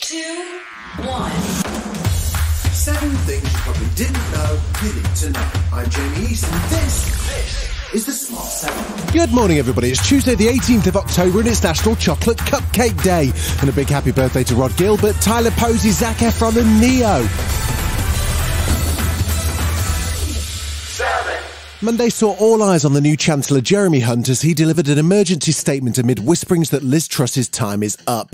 2, 1. 7 things you probably didn't know you need to know. I'm Jamie East, and this is the Smart 7. Good morning, everybody. It's Tuesday, the 18th of October, and it's National Chocolate Cupcake Day. And a big happy birthday to Rod Gilbert, Tyler Posey, Zac Efron, and Neo. Monday saw all eyes on the new Chancellor Jeremy Hunt as he delivered an emergency statement amid whisperings that Liz Truss's time is up.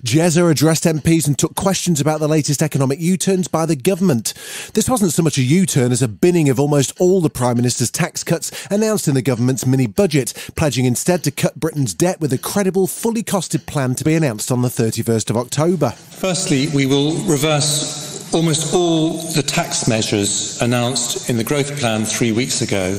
Jezza addressed MPs and took questions about the latest economic U-turns by the government. This wasn't so much a U-turn as a binning of almost all the Prime Minister's tax cuts announced in the government's mini-budget, pledging instead to cut Britain's debt with a credible, fully costed plan to be announced on the 31st of October. Firstly, we will reverse almost all the tax measures announced in the growth plan 3 weeks ago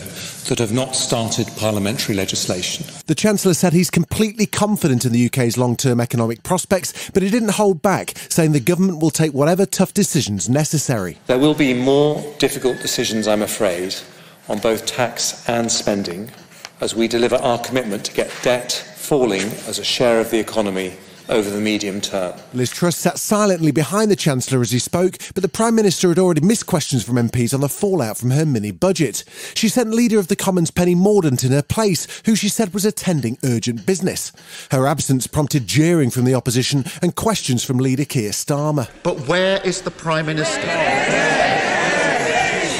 that have not started parliamentary legislation. The Chancellor said he's completely confident in the UK's long-term economic prospects, but he didn't hold back, saying the government will take whatever tough decisions necessary. There will be more difficult decisions, I'm afraid, on both tax and spending as we deliver our commitment to get debt falling as a share of the economy over the medium term. Liz Truss sat silently behind the Chancellor as he spoke, but the Prime Minister had already missed questions from MPs on the fallout from her mini-budget. She sent Leader of the Commons Penny Mordaunt in her place, who she said was attending urgent business. Her absence prompted jeering from the opposition and questions from Leader Keir Starmer. But where is the Prime Minister?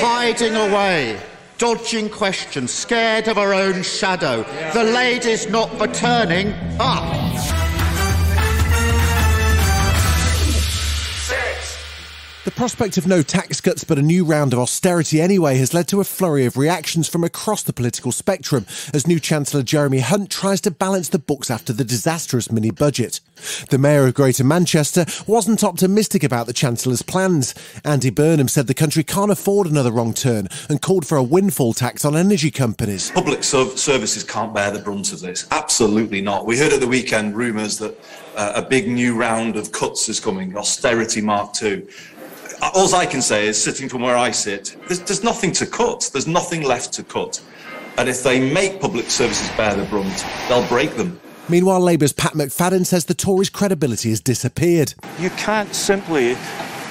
Hiding away, dodging questions, scared of her own shadow. The lady's not for turning up. The prospect of no tax cuts but a new round of austerity anyway has led to a flurry of reactions from across the political spectrum as new Chancellor Jeremy Hunt tries to balance the books after the disastrous mini-budget. The Mayor of Greater Manchester wasn't optimistic about the Chancellor's plans. Andy Burnham said the country can't afford another wrong turn and called for a windfall tax on energy companies. Public services can't bear the brunt of this. Absolutely not. We heard at the weekend rumours that a big new round of cuts is coming, austerity Mark II. All I can say is, sitting from where I sit, there's nothing to cut. There's nothing left to cut. And if they make public services bear the brunt, they'll break them. Meanwhile, Labour's Pat McFadden says the Tories' credibility has disappeared. You can't simply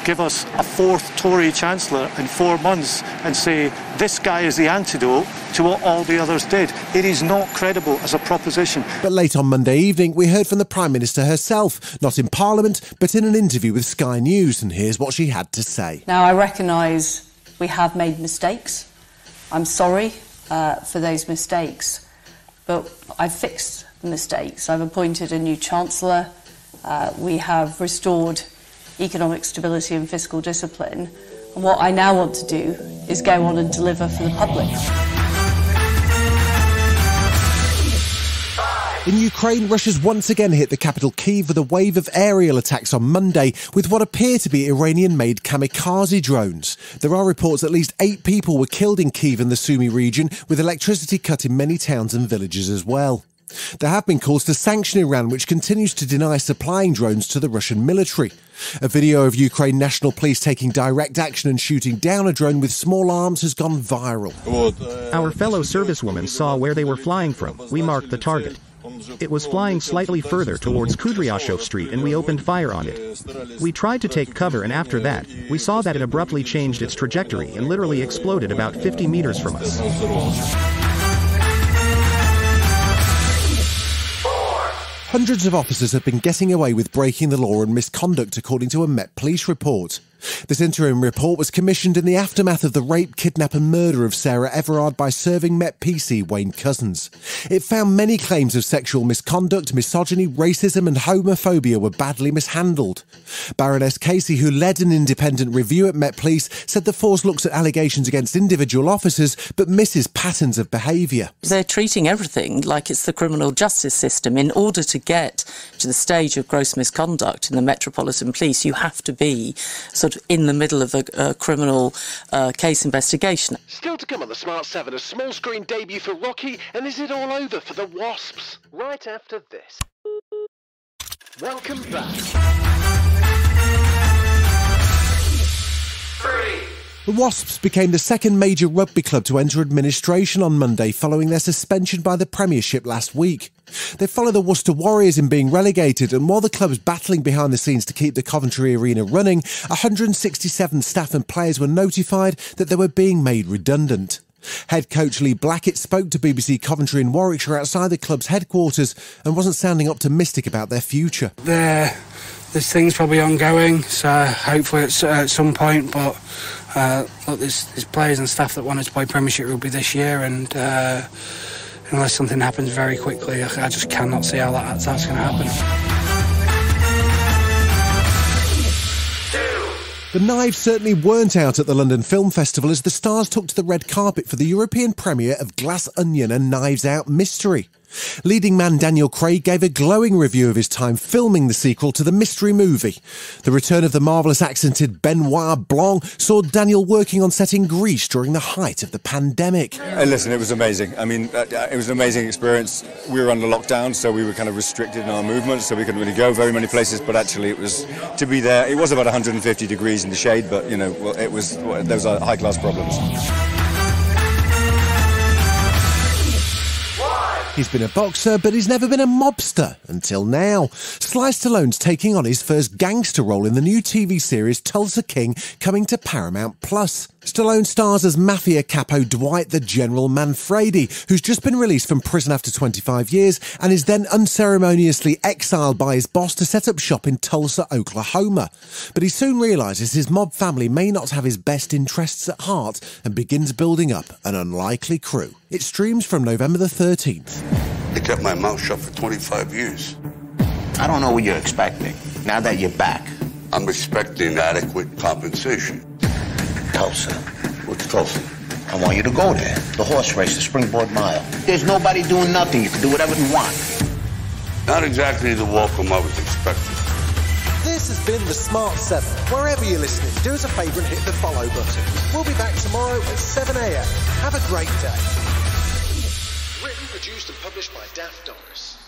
give us a fourth Tory Chancellor in 4 months and say this guy is the antidote to what all the others did. It is not credible as a proposition. But late on Monday evening, we heard from the Prime Minister herself, not in Parliament, but in an interview with Sky News, and here's what she had to say. Now, I recognise we have made mistakes. I'm sorry for those mistakes, but I've fixed the mistakes. I've appointed a new Chancellor. We have restored economic stability and fiscal discipline. And what I now want to do is go on and deliver for the public. In Ukraine, Russia's once again hit the capital Kyiv with a wave of aerial attacks on Monday with what appear to be Iranian-made kamikaze drones. There are reports at least 8 people were killed in Kyiv and the Sumy region, with electricity cut in many towns and villages as well. There have been calls to sanction Iran, which continues to deny supplying drones to the Russian military. A video of Ukraine National Police taking direct action and shooting down a drone with small arms has gone viral. Our fellow servicewomen saw where they were flying from. We marked the target. It was flying slightly further towards Kudryashov Street and we opened fire on it. We tried to take cover and after that, we saw that it abruptly changed its trajectory and literally exploded about 50 meters from us. Hundreds of officers have been getting away with breaking the law and misconduct, according to a Met Police report. This interim report was commissioned in the aftermath of the rape, kidnap and murder of Sarah Everard by serving Met PC Wayne Couzens. It found many claims of sexual misconduct, misogyny, racism and homophobia were badly mishandled. Baroness Casey, who led an independent review at Met Police, said the force looks at allegations against individual officers but misses patterns of behaviour. They're treating everything like it's the criminal justice system. In order to get to the stage of gross misconduct in the Metropolitan Police, you have to be sort of in the middle of a criminal case investigation. Still to come on the Smart 7, a small screen debut for Rocky, and is it all over for the Wasps? Right after this. Welcome back. 3, The Wasps became the second major rugby club to enter administration on Monday following their suspension by the Premiership last week. They follow the Worcester Warriors in being relegated, and while the club's battling behind the scenes to keep the Coventry Arena running, 167 staff and players were notified that they were being made redundant. Head coach Lee Blackett spoke to BBC Coventry in Warwickshire outside the club's headquarters and wasn't sounding optimistic about their future. There's things probably ongoing, so hopefully it's at some point, but look, there's players and staff that wanted to play Premiership rugby this year, and unless something happens very quickly, I just cannot see how that's going to happen. The knives certainly weren't out at the London Film Festival as the stars took to the red carpet for the European premiere of Glass Onion, a Knives Out mystery. Leading man Daniel Craig gave a glowing review of his time filming the sequel to the mystery movie. The return of the marvellous accented Benoit Blanc saw Daniel working on set in Greece during the height of the pandemic. Listen, it was amazing. I mean, it was an amazing experience. We were under lockdown, so we were kind of restricted in our movement, so we couldn't really go very many places, but actually it was, to be there, it was about 150 degrees in the shade, but, you know, those are high-class problems. He's been a boxer, but he's never been a mobster, until now. Sly Stallone's taking on his first gangster role in the new TV series Tulsa King, coming to Paramount+. Stallone stars as mafia capo Dwight the General Manfredi, who's just been released from prison after 25 years and is then unceremoniously exiled by his boss to set up shop in Tulsa, Oklahoma. But he soon realises his mob family may not have his best interests at heart and begins building up an unlikely crew. It streams from November the 13th. They kept my mouth shut for 25 years. I don't know what you're expecting, now that you're back. I'm expecting adequate compensation. Tulsa. What's Tulsa? I want you to go there. The horse race, the Springboard Mile. There's nobody doing nothing. You can do whatever you want. Not exactly the welcome I was expecting. This has been The Smart 7. Wherever you're listening, do us a favour and hit the follow button. We'll be back tomorrow at 7 a.m. Have a great day. Written, produced and published by Daft Doris.